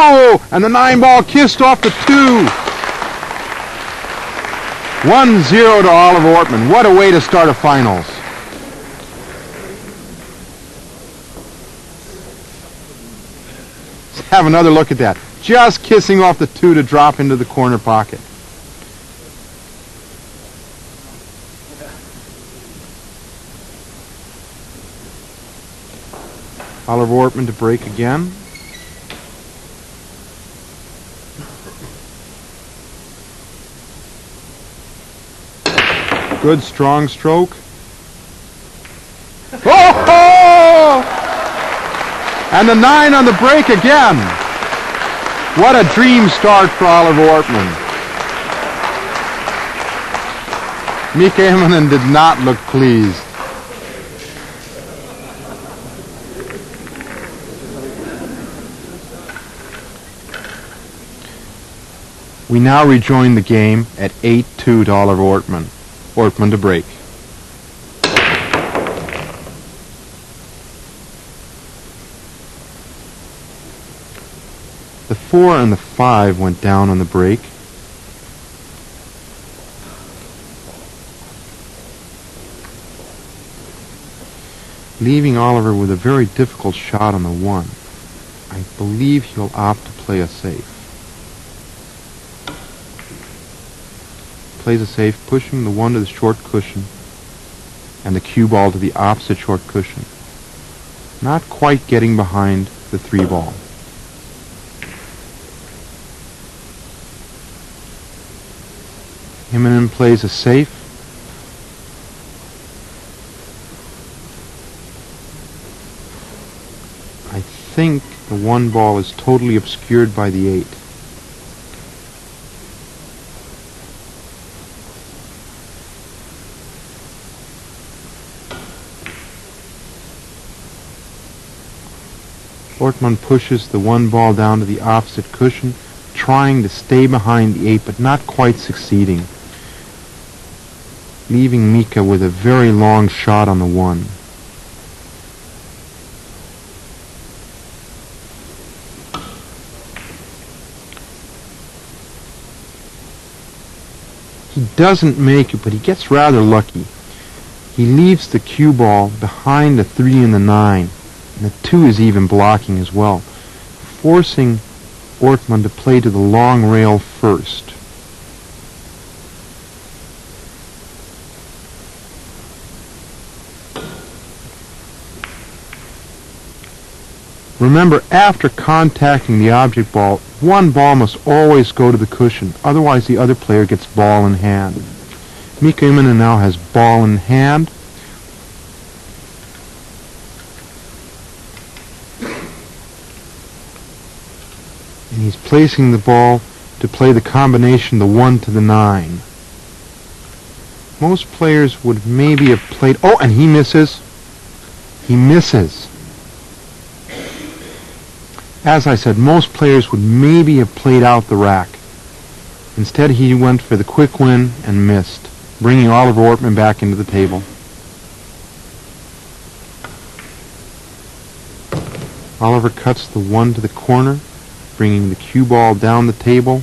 Oh, and the 9 ball kissed off the 2. 1-0 to Oliver Ortmann. What a way to start a finals. Let's have another look at that. Just kissing off the 2 to drop into the corner pocket. Oliver Ortmann to break again. Good strong stroke. Oh! And the 9 on the break again. What a dream start for Oliver Ortmann. Mika Immonen did not look pleased. We now rejoin the game at 8-2 to Oliver Ortmann. Ortmann to break. The 4 and the 5 went down on the break. Leaving Oliver with a very difficult shot on the 1. I believe he'll opt to play a safe. Plays a safe, pushing the 1 to the short cushion and the cue ball to the opposite short cushion. Not quite getting behind the 3 ball. Immonen plays a safe. I think the 1 ball is totally obscured by the 8. Ortmann pushes the 1 ball down to the opposite cushion, trying to stay behind the 8, but not quite succeeding, leaving Mika with a very long shot on the 1. He doesn't make it, but he gets rather lucky. He leaves the cue ball behind the 3 and the 9. And the 2 is even blocking as well, forcing Ortmann to play to the long rail first. Remember, after contacting the object ball, 1 ball must always go to the cushion, otherwise the other player gets ball in hand. Mika Immonen now has ball in hand. And he's placing the ball to play the combination the 1 to the 9. Most players would maybe have played... Oh, and he misses. He misses. As I said, most players would maybe have played out the rack. Instead, he went for the quick win and missed, bringing Oliver Ortmann back into the table. Oliver cuts the 1 to the corner, bringing the cue ball down the table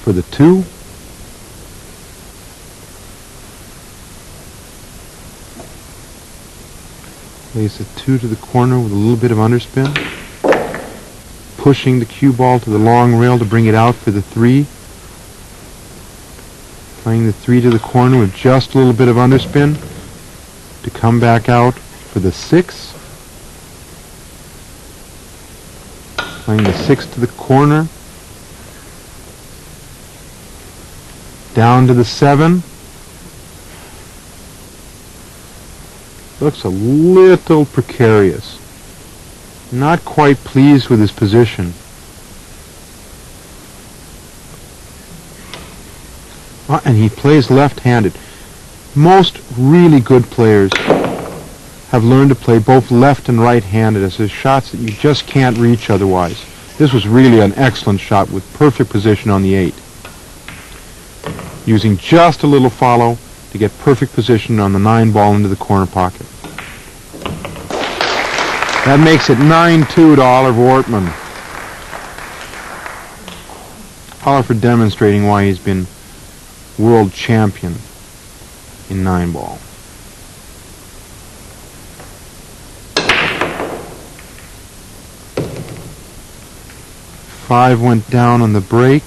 for the 2. Plays the 2 to the corner with a little bit of underspin. Pushing the cue ball to the long rail to bring it out for the 3. Playing the 3 to the corner with just a little bit of underspin to come back out for the 6. Playing the 6 to the corner, down to the 7. Looks a little precarious. Not quite pleased with his position. And he plays left-handed. Most really good players have learned to play both left and right-handed as there's shots that you just can't reach otherwise. This was really an excellent shot with perfect position on the 8. Using just a little follow to get perfect position on the 9 ball into the corner pocket. That makes it 9-2 to Oliver Ortmann. Oliver demonstrating why he's been world champion in 9-ball. Five went down on the break.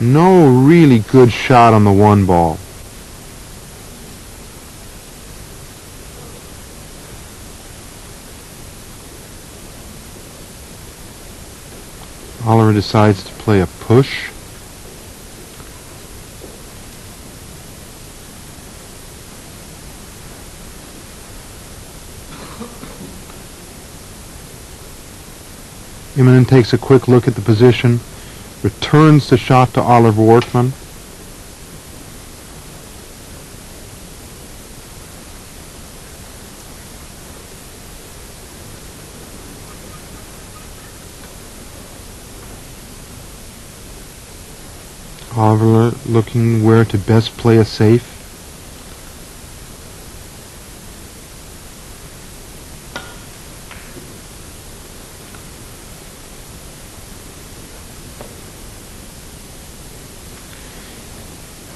No really good shot on the 1-ball. Oliver decides to play a push. Immonen takes a quick look at the position, returns the shot to Oliver Ortmann. Oliver looking where to best play a safe.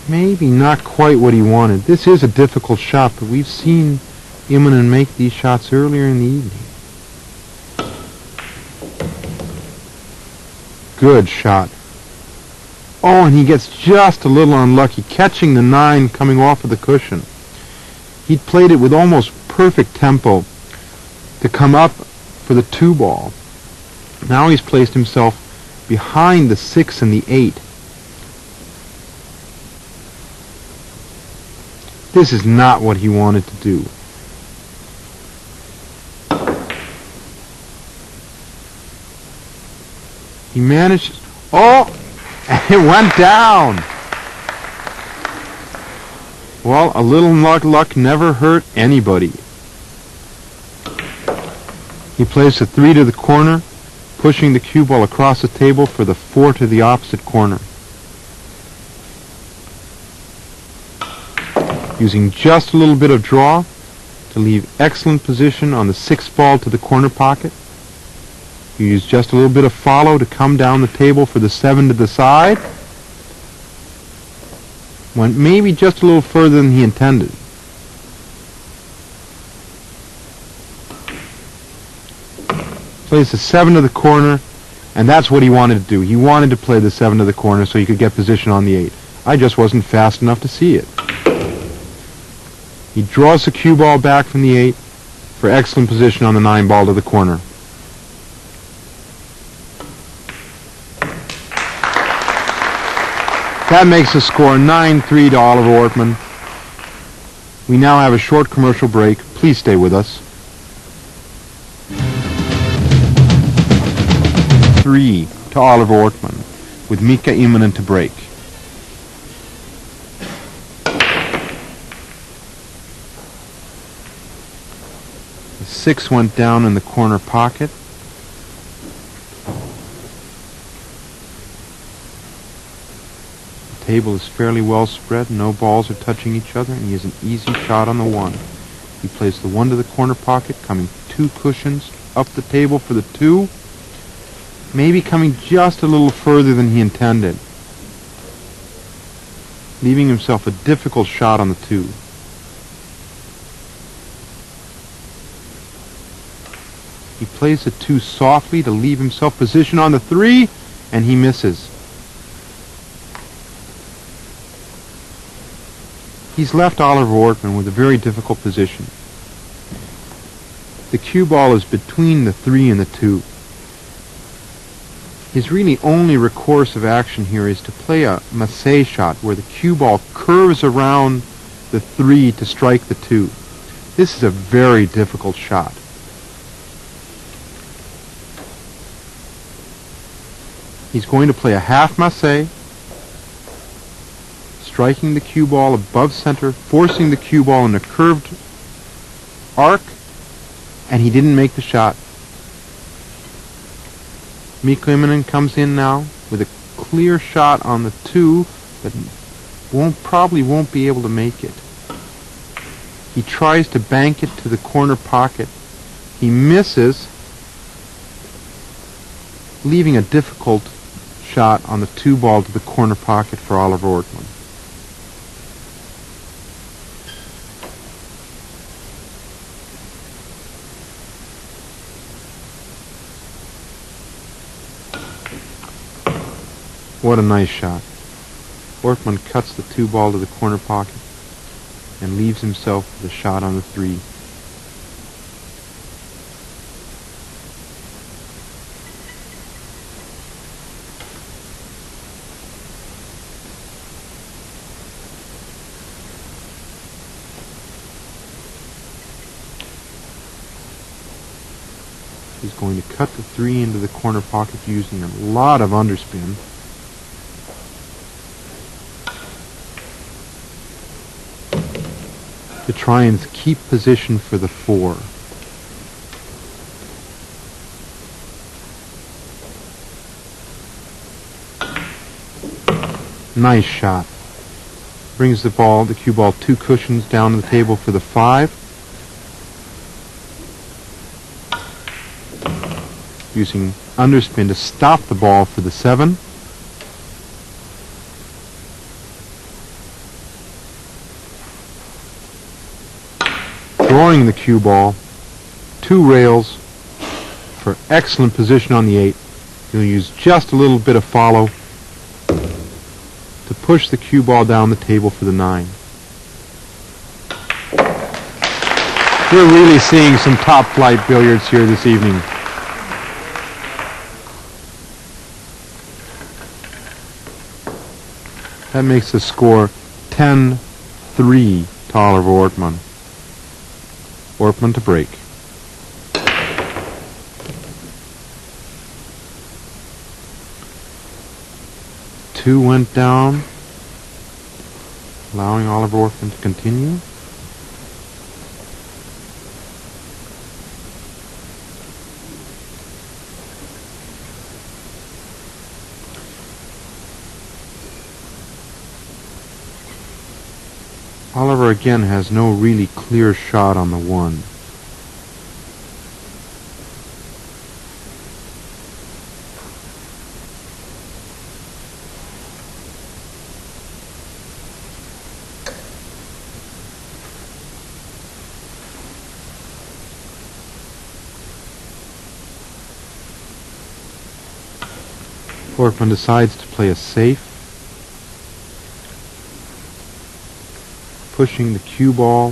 Maybe not quite what he wanted. This is a difficult shot, but we've seen Immonen make these shots earlier in the evening. Good shot. Oh, and he gets just a little unlucky, catching the 9 coming off of the cushion. He'd played it with almost perfect tempo to come up for the 2-ball. Now he's placed himself behind the 6 and the 8. This is not what he wanted to do. He managed... Oh! It went down! Well, a little luck never hurt anybody. He plays the 3 to the corner, pushing the cue ball across the table for the 4 to the opposite corner. Using just a little bit of draw to leave excellent position on the 6th ball to the corner pocket. You use just a little bit of follow to come down the table for the 7 to the side. Went maybe just a little further than he intended. Plays the 7 to the corner, and that's what he wanted to do. He wanted to play the 7 to the corner so he could get position on the 8. I just wasn't fast enough to see it. He draws the cue ball back from the 8 for excellent position on the 9 ball to the corner. That makes the score 9-3 to Oliver Ortmann. We now have a short commercial break. Please stay with us. 3 to Oliver Ortmann with Mika Immonen to break. The 6 went down in the corner pocket. The table is fairly well spread. No balls are touching each other, and he has an easy shot on the 1. He plays the 1 to the corner pocket, coming 2 cushions up the table for the 2. Maybe coming just a little further than he intended, leaving himself a difficult shot on the 2. He plays the 2 softly to leave himself position on the 3, and he misses. He's left Oliver Ortmann with a very difficult position. The cue ball is between the 3 and the 2. His really only recourse of action here is to play a massé shot where the cue ball curves around the 3 to strike the 2. This is a very difficult shot. He's going to play a half massé, striking the cue ball above center, forcing the cue ball in a curved arc, and he didn't make the shot. Mika Immonen comes in now with a clear shot on the 2, but probably won't be able to make it. He tries to bank it to the corner pocket. He misses, leaving a difficult shot on the 2 ball to the corner pocket for Oliver Ortmann. What a nice shot. Ortmann cuts the 2 ball to the corner pocket and leaves himself with a shot on the 3. He's going to cut the 3 into the corner pocket using a lot of underspin. To try and keep position for the 4. Nice shot. Brings the cue ball 2 cushions down to the table for the 5. Using underspin to stop the ball for the 7. Drawing the cue ball 2 rails for excellent position on the 8. You'll use just a little bit of follow to push the cue ball down the table for the 9. We're really seeing some top flight billiards here this evening. That makes the score 10-3 to Oliver Ortmann. Ortmann to break. Two went down, allowing Oliver Ortmann to continue. Oliver again has no really clear shot on the 1. Ortmann decides to play a safe, pushing the cue ball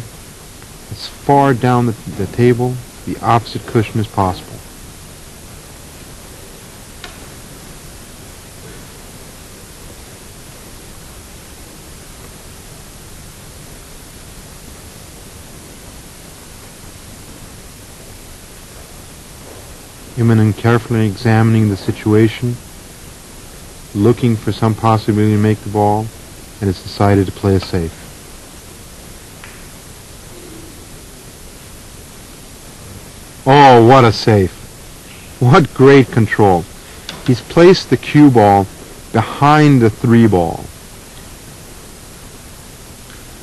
as far down the table, the opposite cushion as possible. Immonen carefully examining the situation, looking for some possibility to make the ball, and has decided to play a safe. Oh, what a safe. What great control. He's placed the cue ball behind the 3 ball,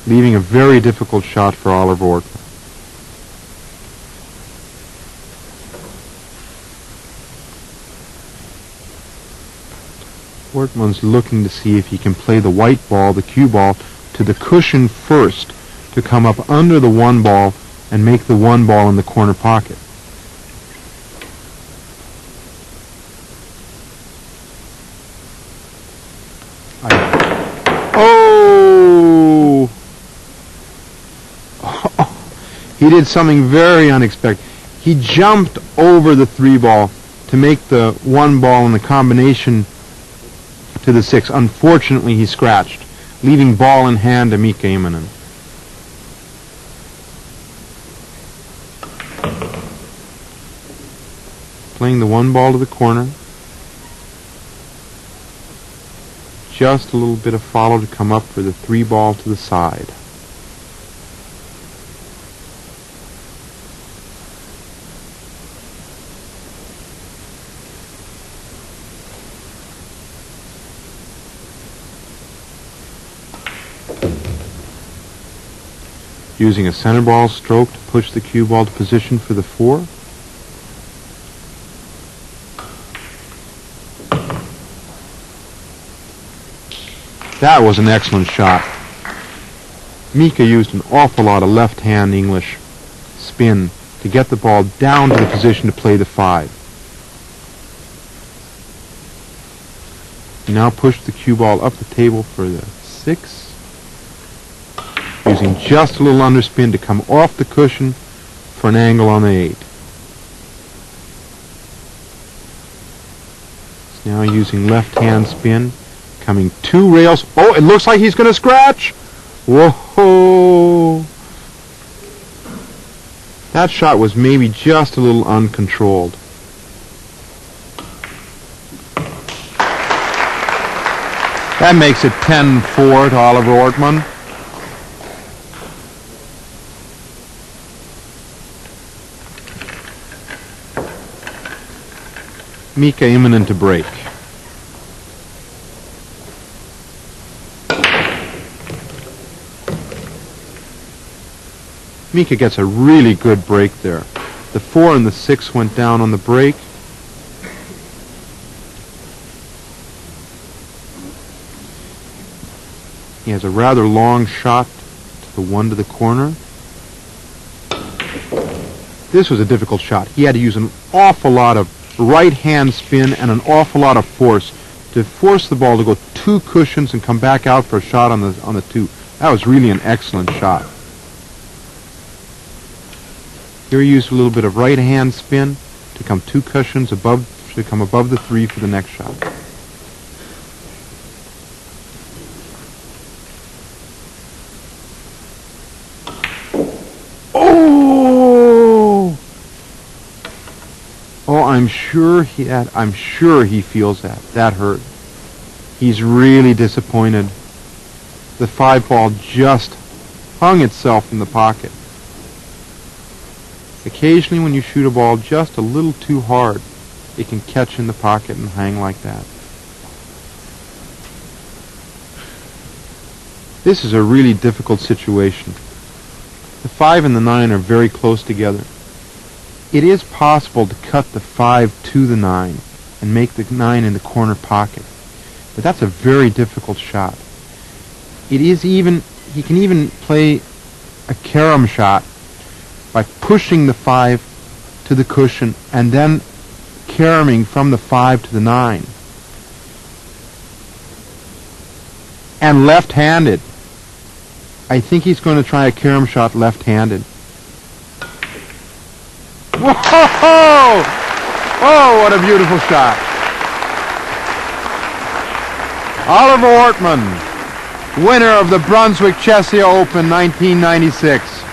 leaving a very difficult shot for Oliver Ortmann. Ortmann's looking to see if he can play the white ball, the cue ball, to the cushion first to come up under the 1 ball and make the 1 ball in the corner pocket. Oh! He did something very unexpected. He jumped over the 3 ball to make the 1 ball in the combination to the 6. Unfortunately, he scratched, leaving ball in hand to Mika Immonen. Playing the 1 ball to the corner. Just a little bit of follow to come up for the 3 ball to the side. Using a center ball stroke to push the cue ball to position for the 4. That was an excellent shot. Mika used an awful lot of left-hand English spin to get the ball down to the position to play the 5. He now pushed the cue ball up the table for the 6, using just a little underspin to come off the cushion for an angle on the 8. He's now using left-hand spin, coming 2 rails. Oh, it looks like he's going to scratch. Whoa! That shot was maybe just a little uncontrolled. That makes it 10-4 to Oliver Ortmann. Mika Immonen to break. Mika gets a really good break there. The 4 and the 6 went down on the break. He has a rather long shot to the 1 to the corner. This was a difficult shot. He had to use an awful lot of right-hand spin and an awful lot of force to force the ball to go 2 cushions and come back out for a shot on the 2. That was really an excellent shot. Here he used a little bit of right-hand spin to come 2 cushions above, to come above the 3 for the next shot. Oh! Oh, I'm sure he feels that. That hurt. He's really disappointed. The 5 ball just hung itself in the pocket. Occasionally when you shoot a ball just a little too hard, it can catch in the pocket and hang like that. This is a really difficult situation. The 5 and the 9 are very close together. It is possible to cut the 5 to the 9 and make the 9 in the corner pocket, but that's a very difficult shot. He can even play a carom shot by pushing the 5 to the cushion and then caroming from the 5 to the 9. And left-handed. I think he's going to try a carom shot left-handed. Whoa! Oh, what a beautiful shot. Oliver Ortmann, winner of the Brunswick Chessia Open 1996.